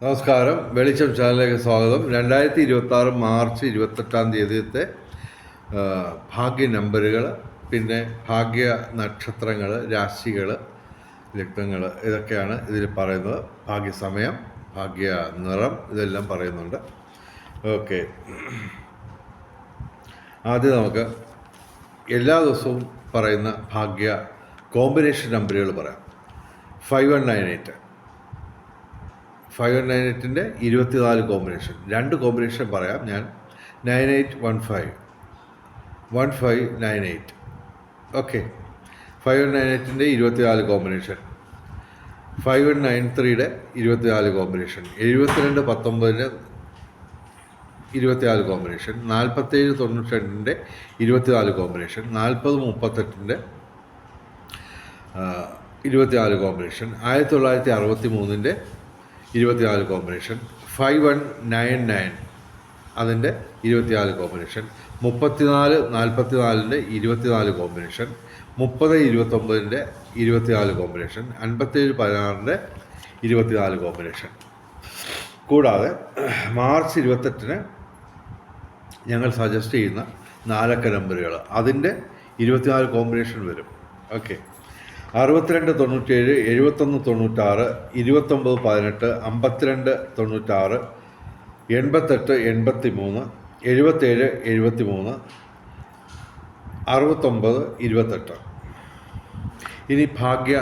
നമസ്കാരം. വെളിച്ചം ചാനലിലേക്ക് സ്വാഗതം. 2026 മാർച്ച് 28 ഭാഗ്യ നമ്പറുകൾ, പിന്നെ ഭാഗ്യ നക്ഷത്രങ്ങൾ, രാശികൾ, ലഗ്നങ്ങൾ, ഇതൊക്കെയാണ് ഇതിൽ പറയുന്നത്. ഭാഗ്യസമയം, ഭാഗ്യ നിറം, ഇതെല്ലാം പറയുന്നുണ്ട്. ഓക്കെ, ആദ്യം നമുക്ക് എല്ലാ ദിവസവും പറയുന്ന ഭാഗ്യ കോമ്പിനേഷൻ നമ്പറുകൾ പറയാം. 5198 5198ൻ്റെ 24 കോമ്പിനേഷൻ, 2 കോമ്പിനേഷൻ പറയാം ഞാൻ. 9815 1598. ഓക്കെ, 5198ൻ്റെ 24 കോമ്പിനേഷൻ, 5193യുടെ 24 കോമ്പിനേഷൻ, 7219ൻ്റെ 24 കോമ്പിനേഷൻ, 4792ൻ്റെ 24 കോമ്പിനേഷൻ, 4038ൻ്റെ 24 കോമ്പിനേഷൻ, 1963ൻ്റെ 24 കോമ്പിനേഷൻ, 5199 അതിൻ്റെ 24 കോമ്പിനേഷൻ, 3444ൻ്റെ 24 കോമ്പിനേഷൻ, 3029ൻ്റെ 24 കോമ്പിനേഷൻ, 5716ൻ്റെ 24 കോമ്പിനേഷൻ. കൂടാതെ മാർച്ച് 28 ഞങ്ങൾ സജസ്റ്റ് ചെയ്യുന്ന 4 അക്ക നമ്പറുകൾ, അതിൻ്റെ 24 കോമ്പിനേഷൻ വരും. ഓക്കെ, 6297, 7196, 2918, 5296, 88 83, 77 73, 69 28. ഇനി ഭാഗ്യ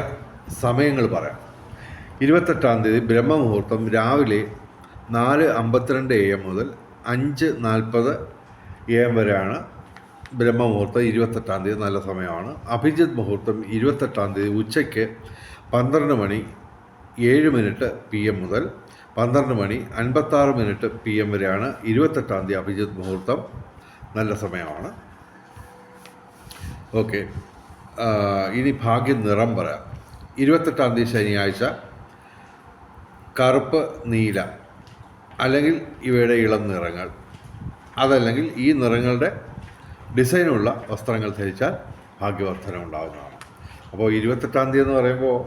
സമയങ്ങൾ പറയാം. 28-ാം തീയതി ബ്രഹ്മമുഹൂർത്തം രാവിലെ 4:52 AM മുതൽ 5:40 AM വരെയാണ് ബ്രഹ്മമുഹൂർത്തം. 28-ാം തീയതി നല്ല സമയമാണ്. അഭിജിത്ത് മുഹൂർത്തം 28-ാം തീയതി ഉച്ചയ്ക്ക് 12:07 PM മുതൽ 12:56 PM വരെയാണ് 28-ാം തീയതി അഭിജിത്ത് മുഹൂർത്തം. നല്ല സമയമാണ്. ഓക്കെ, ഇനി ഭാഗ്യ നിറം പറയാം. 28-ാം തീയതി ശനിയാഴ്ച കറുപ്പ്, നീല, അല്ലെങ്കിൽ ഇവയുടെ ഇളം നിറങ്ങൾ, അതല്ലെങ്കിൽ ഈ നിറങ്ങളുടെ ഡിസൈനുള്ള വസ്ത്രങ്ങൾ ധരിച്ചാൽ ഭാഗ്യവർദ്ധന ഉണ്ടാകുന്നതാണ്. അപ്പോൾ 28-ാം തീയതി എന്ന് പറയുമ്പോൾ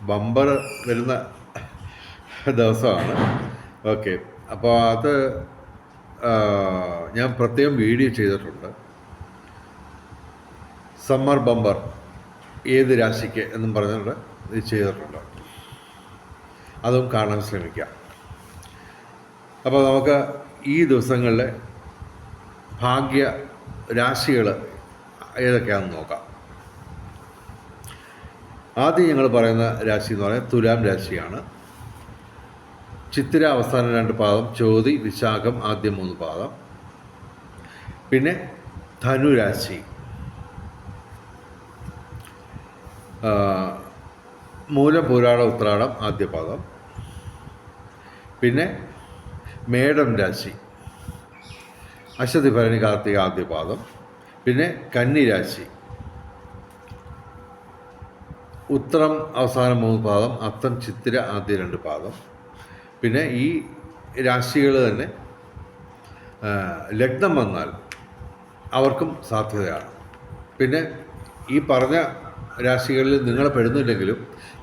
ബമ്പർ വരുന്ന ദിവസമാണ്. ഓക്കെ, അപ്പോൾ അത് ഞാൻ പ്രത്യേകം വീഡിയോ ചെയ്തിട്ടുണ്ട്. സമ്മർ ബമ്പർ ഏത് രാശിക്ക് എന്നും പറഞ്ഞിട്ട് ഇത് ചെയ്തിട്ടുണ്ട്. അതും കാണാൻ ശ്രമിക്കാം. അപ്പോൾ നമുക്ക് ഈ ദിവസങ്ങളിലെ ഭാഗ്യ രാശികൾ ഏതൊക്കെയാണെന്ന് നോക്കാം. ആദ്യം ഞങ്ങൾ പറയുന്ന രാശി എന്ന് പറയുന്നത് തുലാം രാശിയാണ്. ചിത്തിര അവസാന 2 പാദം, ചോതി, വിശാഖം ആദ്യം 3 പാദം. പിന്നെ ധനുരാശി, മൂലം, പൂരാട, ഉത്രാടം ആദ്യ പാദം. പിന്നെ മേടം രാശി, അശ്വതി, ഭരണി, കാർത്തിക ആദ്യ പാദം. പിന്നെ കന്നി രാശി, ഉത്രം അവസാന 3 പാദം, അത്തം, ചിത്തിര ആദ്യ 2 പാദം. പിന്നെ ഈ രാശികൾ തന്നെ ലഗ്നം വന്നാൽ അവർക്കും സാധ്യതയാണ്. പിന്നെ ഈ പറഞ്ഞ രാശികളിൽ നിങ്ങൾ പെടുന്നില്ലെങ്കിലും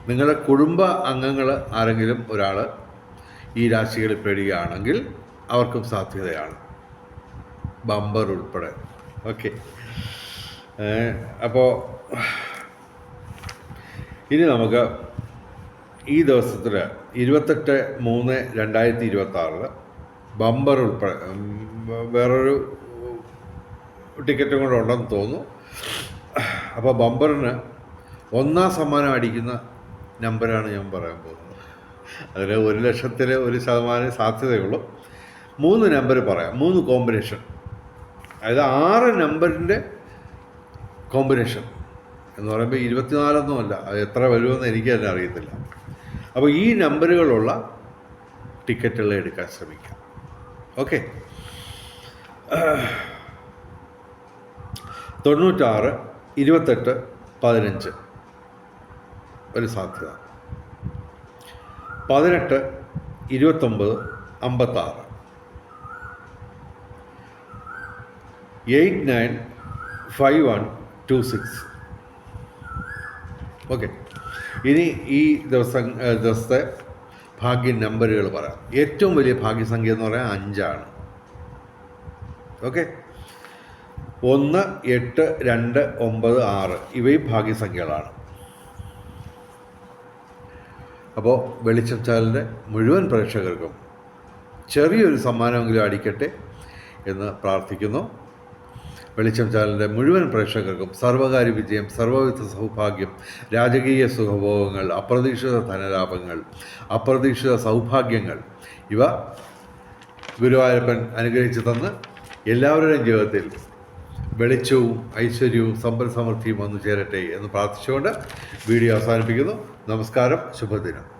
നിങ്ങളുടെ കുടുംബ അംഗങ്ങൾ ആരെങ്കിലും ഒരാൾ ഈ രാശികളിൽ പെടുകയാണെങ്കിൽ അവർക്കും സാധ്യതയാണ്, ബമ്പർ ഉൾപ്പെടെ. ഓക്കെ, അപ്പോൾ ഇനി നമുക്ക് ഈ ദിവസത്തിൽ 28/3/2026 ബമ്പർ ഉൾപ്പെടെ വേറൊരു ടിക്കറ്റും കൂടെ ഉണ്ടെന്ന് തോന്നുന്നു. അപ്പോൾ ബമ്പറിന് 1ാം സമ്മാനം അടിക്കുന്ന നമ്പറാണ് ഞാൻ പറയാൻ പോകുന്നത്. അതിൽ 1,00,000 1% സാധ്യതയുള്ളൂ. 3 നമ്പർ പറയാം, 3 കോമ്പിനേഷൻ, അതായത് 6 നമ്പറിൻ്റെ കോമ്പിനേഷൻ എന്ന് പറയുമ്പോൾ 24 അത് എത്ര വരുമെന്ന് എനിക്ക് തന്നെ അറിയത്തില്ല. അപ്പോൾ ഈ നമ്പറുകളുള്ള ടിക്കറ്റുകൾ എടുക്കാൻ ശ്രമിക്കാം. ഓക്കെ, 96, 28, 15 ഒരു സാധ്യത. 18, 29, 56. 89, 51, 26. ഓക്കെ, ഇനി ഈ ദിവസത്തെ ഭാഗ്യ നമ്പറുകൾ പറയാം. ഏറ്റവും വലിയ ഭാഗ്യസംഖ്യ എന്ന് പറയാൻ 5 ഓക്കെ. 1, 8, 2, 9, 6 ഇവയും ഭാഗ്യസംഖ്യകളാണ്. അപ്പോൾ വെളിച്ചം ചാനലിൻ്റെ മുഴുവൻ പ്രേക്ഷകർക്കും ചെറിയൊരു സമ്മാനമെങ്കിലും അടിക്കട്ടെ എന്ന് പ്രാർത്ഥിക്കുന്നു. വെളിച്ചം ചാനലിൻ്റെ മുഴുവൻ പ്രേക്ഷകർക്കും സർവകാര്യ വിജയം, സർവവിധ സൗഭാഗ്യം, രാജകീയ സുഖഭോഗങ്ങൾ, അപ്രതീക്ഷിത ധനലാഭങ്ങൾ, അപ്രതീക്ഷിത സൗഭാഗ്യങ്ങൾ ഇവ ഗുരുവായൂരപ്പൻ അനുഗ്രഹിച്ചു തന്ന് എല്ലാവരുടെയും ജീവിതത്തിൽ വെളിച്ചവും ഐശ്വര്യവും സമ്പൽ സമൃദ്ധിയും വന്നു ചേരട്ടെ എന്ന് പ്രാർത്ഥിച്ചുകൊണ്ട് വീഡിയോ അവസാനിപ്പിക്കുന്നു. നമസ്കാരം, ശുഭദിനം.